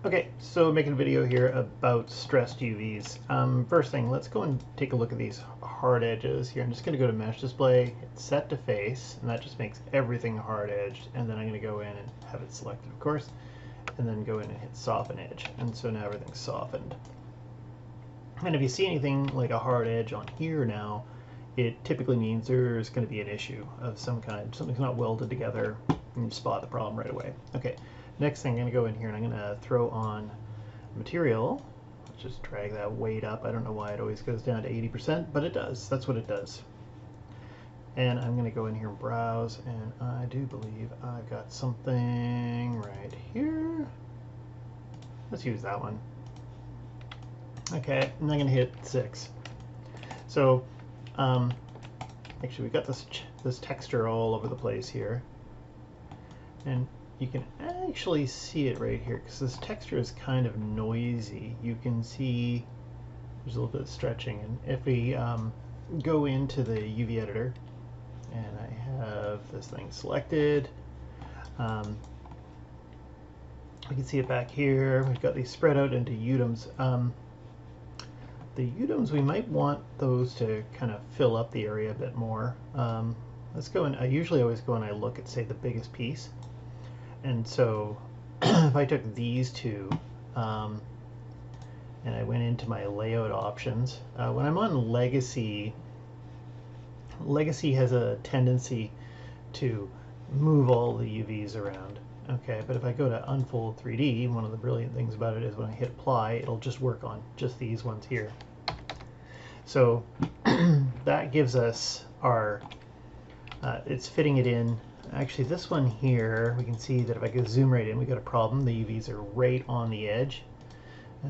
Okay, so making a video here about stressed UVs. First thing, let's go and take a look at these hard edges here. I'm just going to go to Mesh Display, hit Set to Face, and that just makes everything hard edged. And then I'm going to go in and have it selected, of course, and then go in and hit Soften Edge. And so now everything's softened. And if you see anything like a hard edge on here now, it typically means there's going to be an issue of some kind. Something's not welded together, and you spot the problem right away. Okay. Next thing, I'm going to go in here and I'm going to throw on material. Let's just drag that weight up. I don't know why it always goes down to 80%, but it does. That's what it does. And I'm going to go in here and browse, and I do believe I've got something right here. Let's use that one. Okay, and I'm going to hit 6. So, actually, we've got this texture all over the place here. And you can actually see it right here because this texture is kind of noisy. You can see there's a little bit of stretching, and if we go into the UV editor and I have this thing selected, we can see it back here. We've got these spread out into Utums. The Utums, we might want those to kind of fill up the area a bit more. Let's go, and I usually always go and I look at, say, the biggest piece. And so if I took these two and I went into my layout options, when I'm on Legacy, Legacy has a tendency to move all the UVs around. Okay, but if I go to Unfold 3D, one of the brilliant things about it is when I hit apply, it'll just work on just these ones here. So that gives us our, it's fitting it in. Actually, this one here, we can see that if I go zoom right in, we got a problem. The UVs are right on the edge.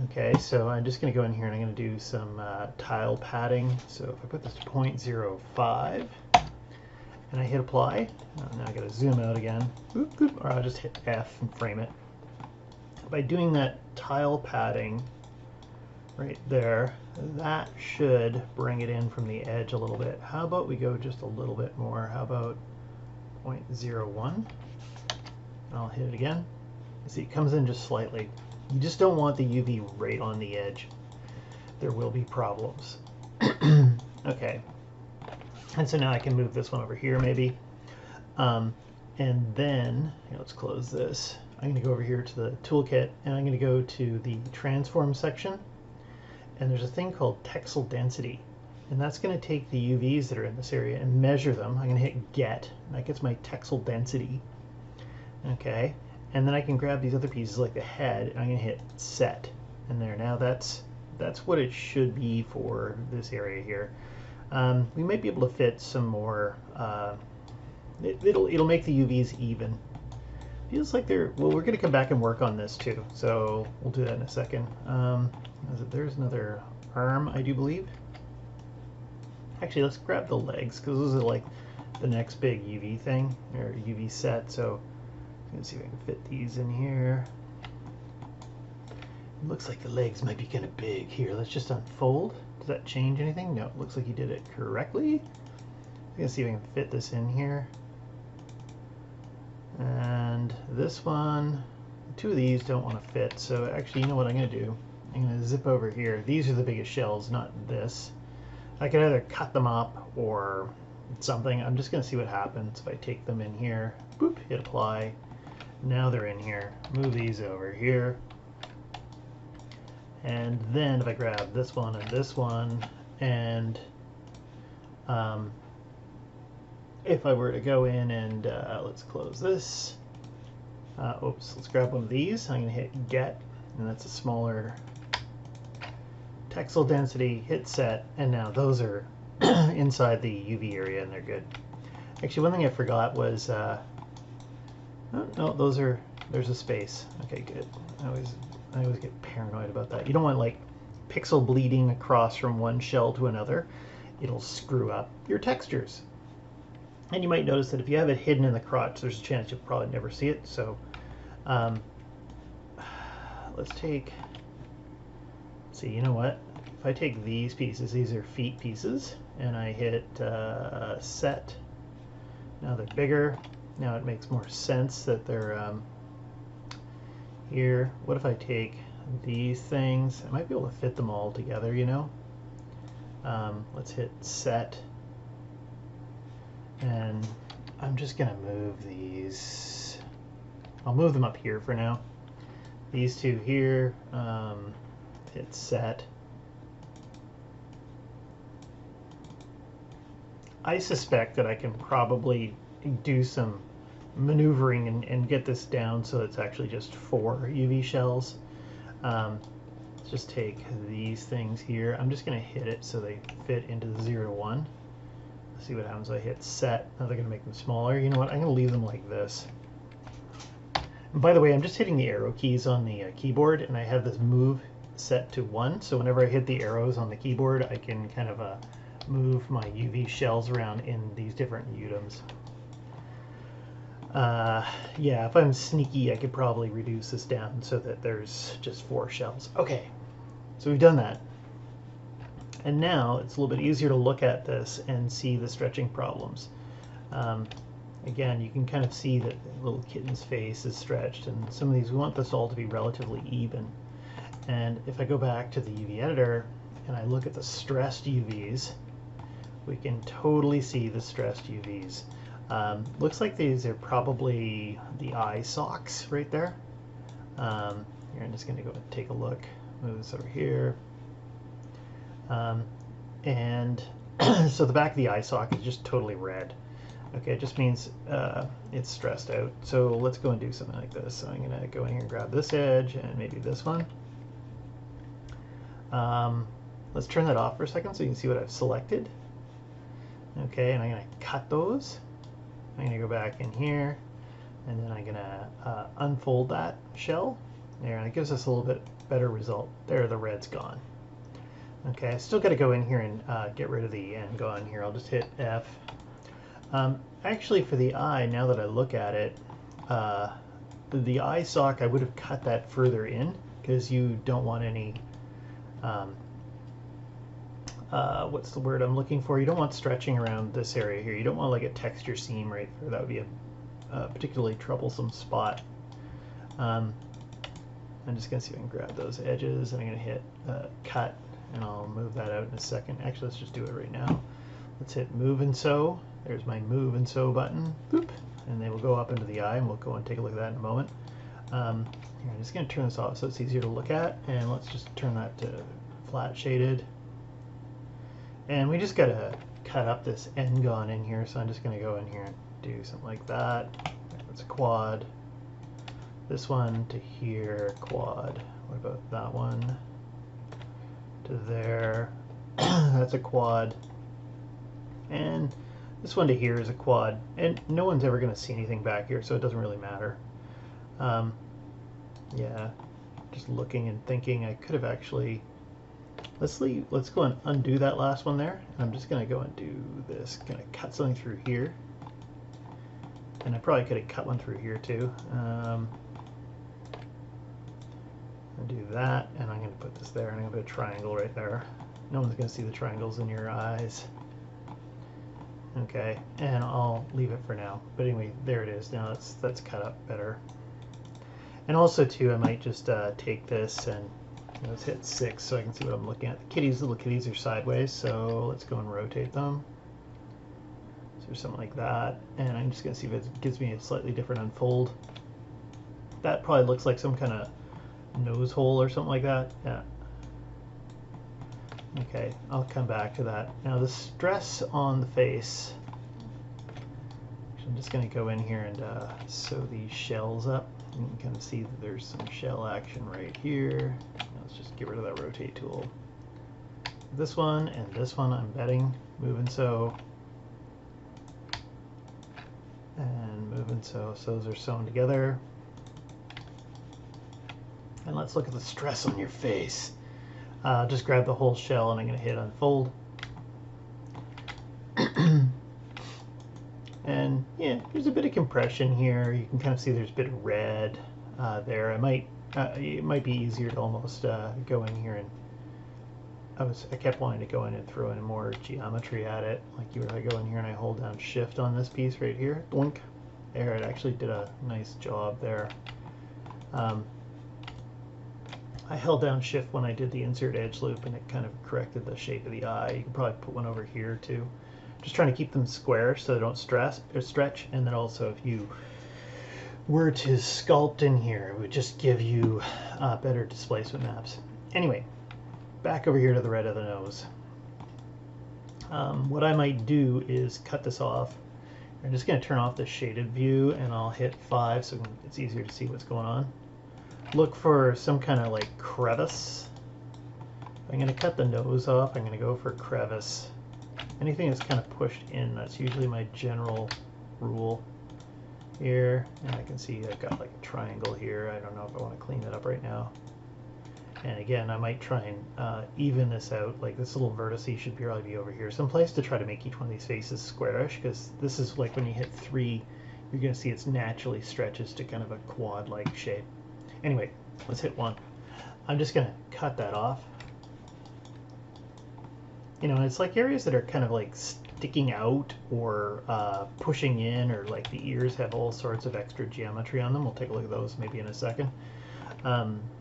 Okay, so I'm just going to go in here and I'm going to do some tile padding. So if I put this to 0.05 and I hit apply, now I got to zoom out again, or I'll just hit F and frame it. By doing that tile padding right there, that should bring it in from the edge a little bit. How about we go just a little bit more? How about 0.01. I'll hit it again. See, it comes in just slightly. You just don't want the UV right on the edge. There will be problems. Okay. And so now I can move this one over here maybe. And then, let's close this. I'm going to go over here to the toolkit and I'm going to go to the transform section. And there's a thing called texel density. And that's going to take the UVs that are in this area and measure them. I'm going to hit get, and that gets my texel density. Okay, and then I can grab these other pieces like the head, and I'm going to hit set. And there, now that's what it should be for this area here. We might be able to fit some more. It'll make the UVs even. Feels like they're, well, we're going to come back and work on this too, so we'll do that in a second. There's another arm, I do believe. Actually, let's grab the legs because those are like the next big UV thing, or UV set. So let's see if I can fit these in here. It looks like the legs might be kind of big. Here, let's just unfold. Does that change anything? No, it looks like you did it correctly. Let's see if I can fit this in here. And this one, two of these don't want to fit. So actually, you know what I'm going to do? I'm going to zip over here. These are the biggest shells, not this. I can either cut them up or something. I'm just going to see what happens if I take them in here. Boop, hit apply. Now they're in here. Move these over here. And then if I grab this one and this one, and if I were to go in and let's close this. Oops, let's grab one of these. I'm going to hit get, and that's a smaller texel density, hit set, and now those are inside the UV area and they're good. Actually, one thing I forgot was, oh, no, there's a space. Okay, good. I always get paranoid about that. You don't want like pixel bleeding across from one shell to another. It'll screw up your textures. And you might notice that if you have it hidden in the crotch, there's a chance you'll probably never see it. So let's take, see, you know what? If I take these pieces, these are feet pieces, and I hit set, now they're bigger. Now it makes more sense that they're here. What if I take these things? I might be able to fit them all together, you know. Let's hit set, and I'm just gonna move these. I'll move them up here for now. These two here, hit set. I suspect that I can probably do some maneuvering and get this down so it's actually just 4 UV shells. Let's just take these things here. I'm just going to hit it so they fit into the 0 to 1. Let's see what happens. I hit set. Now they're going to make them smaller. You know what? I'm going to leave them like this. And by the way, I'm just hitting the arrow keys on the keyboard, and I have this move set to 1. So whenever I hit the arrows on the keyboard, I can kind of move my UV shells around in these different UDIMs. Yeah, if I'm sneaky, I could probably reduce this down so that there's just 4 shells. Okay, so we've done that. And now it's a little bit easier to look at this and see the stretching problems. Again, you can kind of see that the little kitten's face is stretched, and some of these, we want this all to be relatively even. And if I go back to the UV editor and I look at the stressed UVs, we can totally see the stressed UVs. Looks like these are probably the eye sockets right there. Here, I'm just going to go and take a look. Move this over here. And so the back of the eye socket is just totally red. Okay, it just means it's stressed out. So let's go and do something like this. So I'm going to go in here and grab this edge and maybe this one. Let's turn that off for a second so you can see what I've selected. Okay, and I'm going to cut those. I'm going to go back in here, and then I'm going to unfold that shell. There, and it gives us a little bit better result. There, the red's gone. Okay, I still got to go in here and get rid of the end. Go on here. I'll just hit F. Actually, for the eye, now that I look at it, the eye sock, I would have cut that further in because you don't want any. What's the word I'm looking for? You don't want stretching around this area here. You don't want like a texture seam right there. That would be a particularly troublesome spot. I'm just going to see if I can grab those edges, and I'm going to hit cut, and I'll move that out in a second. Actually, let's just do it right now. Let's hit move and sew. There's my move and sew button. Boop. And they will go up into the eye, and we'll go and take a look at that in a moment. Here, I'm just going to turn this off so it's easier to look at, and let's just turn that to flat shaded. And we just got to cut up this N-gon in here, so I'm just going to go in here and do something like that. That's a quad. This one to here, quad. What about that one? To there. That's a quad. And this one to here is a quad. And no one's ever going to see anything back here, so it doesn't really matter. Yeah, just looking and thinking, I could have actually... Let's go and undo that last one there. And I'm just going to go and do this. Going to cut something through here. And I probably could have cut one through here too. I'll do that, and I'm going to put this there, and I'm going to put a triangle right there. No one's going to see the triangles in your eyes. Okay, and I'll leave it for now. But anyway, there it is. Now that's cut up better. And also too, I might just take this and let's hit 6 so I can see what I'm looking at. The little kitties are sideways, so let's go and rotate them. So something like that. And I'm just going to see if it gives me a slightly different unfold. That probably looks like some kind of nose hole or something like that. Yeah. Okay, I'll come back to that. Now the stress on the face. I'm just going to go in here and sew these shells up. You can kind of see that there's some shell action right here. Let's just get rid of that rotate tool. This one and this one I'm betting move and sew. And move and sew. So those are sewn together. And let's look at the stress on your face. Just grab the whole shell and I'm going to hit unfold. And yeah, there's a bit of compression here. You can kind of see there's a bit of red there. It might be easier to almost go in here and I kept wanting to go in and throw in more geometry at it. Like if I go in here and I hold down shift on this piece right here, doink. There, it actually did a nice job there. I held down shift when I did the insert edge loop and it kind of corrected the shape of the eye. You can probably put one over here too. Just trying to keep them square so they don't stress or stretch. And then also if you were to sculpt in here, it would just give you better displacement maps. Anyway, back over here to the red of the nose. What I might do is cut this off. I'm just going to turn off the shaded view and I'll hit 5 so it's easier to see what's going on. Look for some kind of like crevice. I'm going to cut the nose off. I'm going to go for crevice. Anything that's kind of pushed in, that's usually my general rule here. And I can see I've got like a triangle here. I don't know if I want to clean that up right now. And again, I might try and even this out. Like this little vertice should probably be over here someplace to try to make each one of these faces squarish, because this is like when you hit 3, you're going to see it's naturally stretches to kind of a quad-like shape. Anyway, let's hit 1. I'm just going to cut that off. You know, it's like areas that are kind of like sticking out or pushing in, or like the ears have all sorts of extra geometry on them. We'll take a look at those maybe in a second.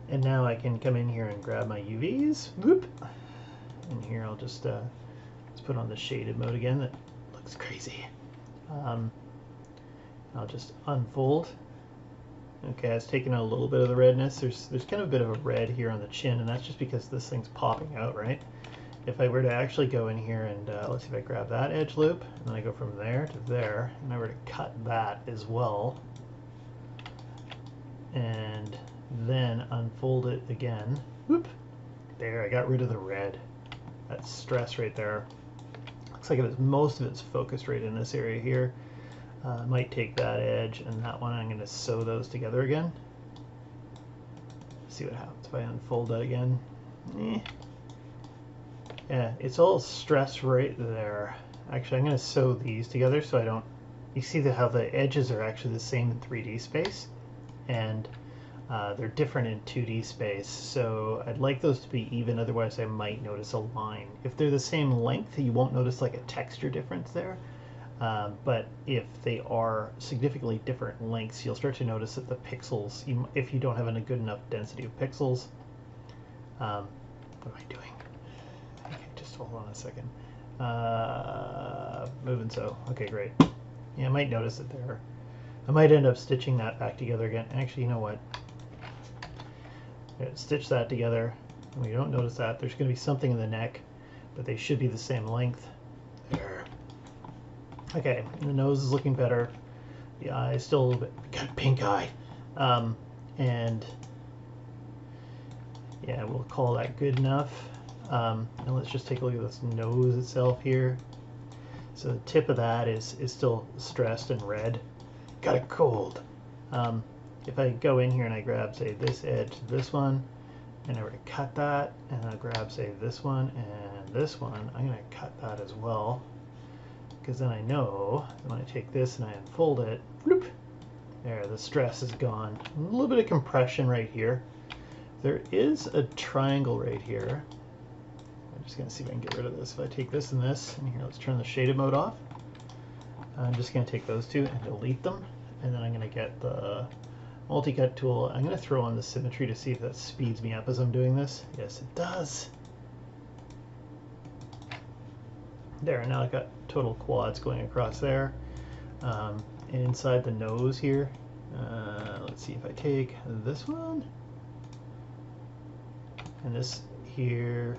And now I can come in here and grab my UVs. Whoop. And here I'll just let's put on the shaded mode again. That looks crazy. I'll just unfold. Okay, it's taken out a little bit of the redness. There's kind of a bit of a red here on the chin, and that's just because this thing's popping out, right? If I were to actually go in here and let's see if I grab that edge loop, and then I go from there to there, and I were to cut that as well, and then unfold it again. Whoop! There, I got rid of the red. That stress right there. Looks like most of it's focused right in this area here. I might take that edge and that one. I'm going to sew those together again. See what happens if I unfold that again. Yeah, it's all stressed right there. Actually, I'm going to sew these together so I don't... You see how the edges are actually the same in 3D space, and they're different in 2D space, so I'd like those to be even, otherwise I might notice a line. If they're the same length, you won't notice like a texture difference there, but if they are significantly different lengths, you'll start to notice that the pixels, if you don't have a good enough density of pixels, what am I doing? Okay, just hold on a second. Moving so. Okay, great. Yeah, I might notice it there. I might end up stitching that back together again. Actually, you know what? Stitch that together. When you don't notice that, there's going to be something in the neck, but they should be the same length. There. Okay, the nose is looking better. The eye is still a little bit... Got pink eye. And yeah, we'll call that good enough. And let's just take a look at this nose itself here. So the tip of that is still stressed and red. Got a cold. If I go in here and I grab, say, this edge, this one, and I were to cut that, and I'll grab, say, this one and this one, I'm going to cut that as well, because then I know when I take this and I unfold it, bloop, there, the stress is gone. A little bit of compression right here. There is a triangle right here. I'm just going to see if I can get rid of this. If I take this and this, and here, let's turn the shaded mode off. I'm just going to take those two and delete them, and then I'm going to get the multi-cut tool. I'm going to throw on the symmetry to see if that speeds me up as I'm doing this. Yes, it does. There, now I've got total quads going across there. And inside the nose here, let's see if I take this one and this here,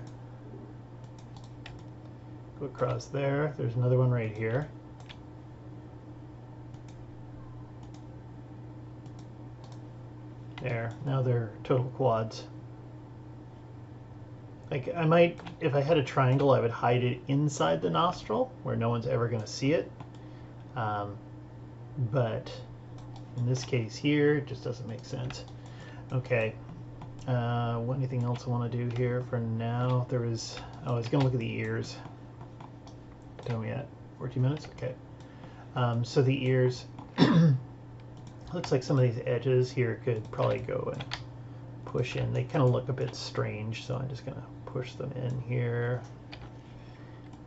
go across there. There's another one right here. There, now they're total quads. Like, I might, if I had a triangle, I would hide it inside the nostril where no one's ever going to see it. But in this case here, it just doesn't make sense. Okay, anything else I want to do here for now? There is, oh, I was going to look at the ears. Tell me at 14 minutes? Okay. So the ears, looks like some of these edges here could probably go and push in. They kind of look a bit strange, so I'm just going to push them in here.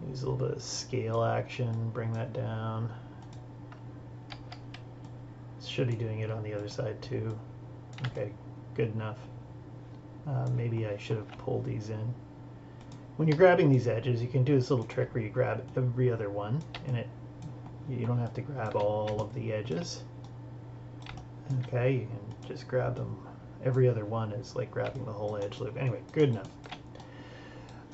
Use a little bit of scale action, bring that down. Should be doing it on the other side too. Okay, good enough. Maybe I should have pulled these in. When you're grabbing these edges, you can do this little trick where you grab every other one, and you don't have to grab all of the edges. Okay, you can just grab them. Every other one is like grabbing the whole edge loop. Anyway, good enough.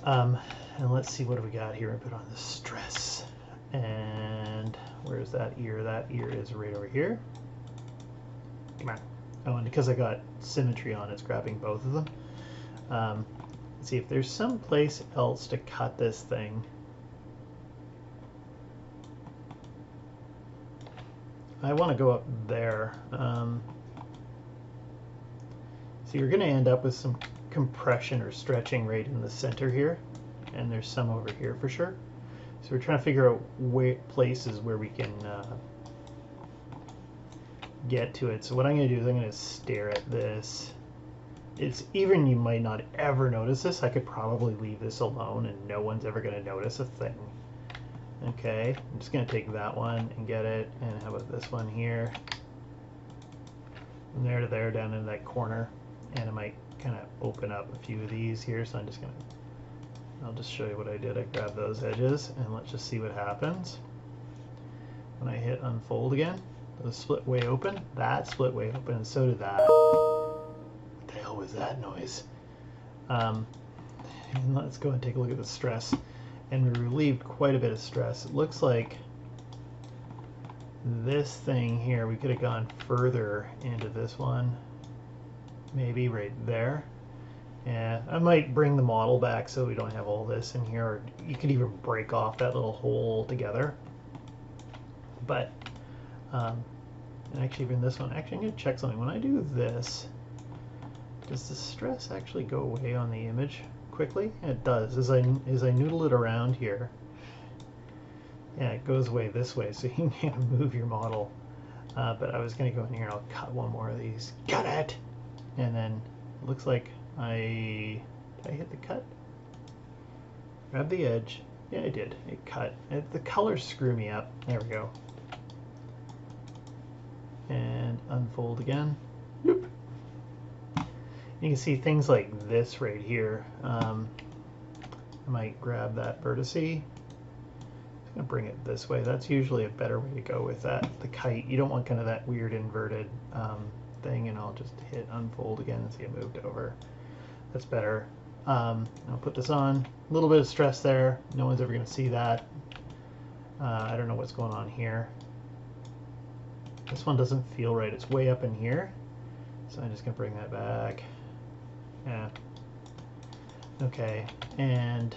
And let's see, what do we got here? I put on the stress. And where's that ear? That ear is right over here. Come on. Oh, and because I got symmetry on, it's grabbing both of them. Let's see if there's some place else to cut this thing. I want to go up there. So you're going to end up with some compression or stretching right in the center here, and there's some over here for sure. So we're trying to figure out places where we can get to it. So what I'm going to do is I'm going to stare at this. It's even, you might not ever notice this. I could probably leave this alone and no one's ever going to notice a thing. Okay, I'm just going to take that one and get it. And how about this one here? From there to there, down in that corner. And I might kind of open up a few of these here. So I'm just going to, I'll just show you what I did. I grabbed those edges and let's just see what happens. When I hit unfold again, those split way open. That split way open, and so did that. What the hell was that noise? And let's go and take a look at the stress. And we relieved quite a bit of stress. It looks like this thing here, we could have gone further into this one. Maybe right there. Yeah, I might bring the model back so we don't have all this in here. Or you could even break off that little hole together. But, and actually even this one, actually I'm going to check something. When I do this, does the stress actually go away on the image quickly? It does. As I noodle it around here, yeah, it goes away this way, so you can move your model. But I was going to go in here and I'll cut one more of these. Cut it! And then it looks like did I hit the cut? Grab the edge. Yeah, I did. It cut. The colors screw me up. There we go. And unfold again. Whoop. You can see things like this right here. I might grab that vertex. I'm going to bring it this way. That's usually a better way to go with that. The kite, you don't want kind of that weird inverted thing, and I'll just hit unfold again and see it moved over. That's better. I'll put this on. A little bit of stress there. No one's ever going to see that. I don't know what's going on here. This one doesn't feel right. It's way up in here. So I'm just going to bring that back. Yeah. Okay. And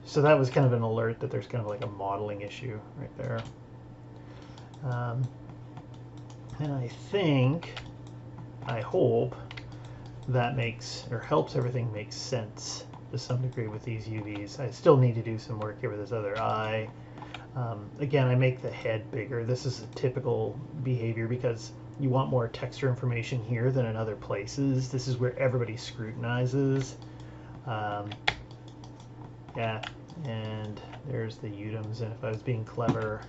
so that was kind of an alert that there's kind of like a modeling issue right there. And I think, I hope, that makes, or helps everything make sense to some degree with these UVs. I still need to do some work here with this other eye. Again, I make the head bigger. This is a typical behavior because you want more texture information here than in other places. This is where everybody scrutinizes. Yeah, and there's the Udums, and if I was being clever,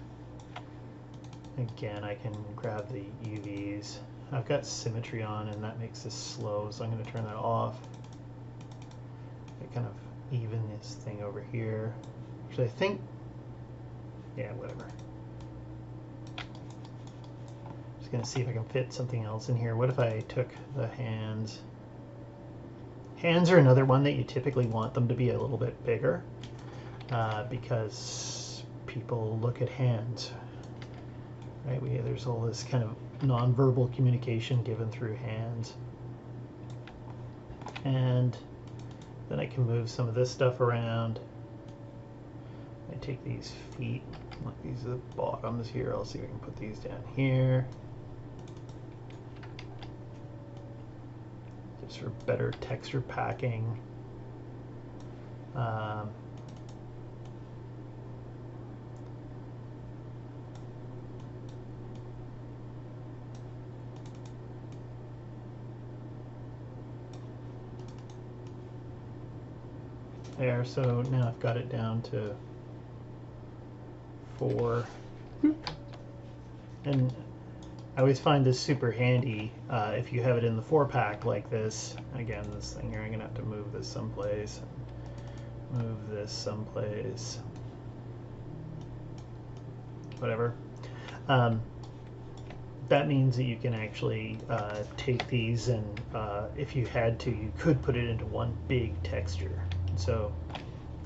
again, I can grab the UVs. I've got symmetry on, and that makes this slow, so I'm going to turn that off. I kind of even this thing over here. Actually, I think, yeah, whatever. Just going to see if I can fit something else in here. What if I took the hands? Hands are another one that you typically want them to be a little bit bigger because people look at hands, right? There's all this kind of nonverbal communication given through hands. And then I can move some of this stuff around. I take these feet, like these are the bottoms here. I'll see if I can put these down here. Just for better texture packing. There, so now I've got it down to 4. And I always find this super handy if you have it in the 4-pack like this. Again, this thing here, I'm gonna have to move this someplace. Move this someplace. Whatever. That means that you can actually take these and if you had to, you could put it into one big texture. So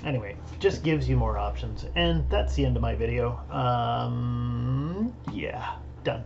anyway, just gives you more options. And that's the end of my video. Yeah, done.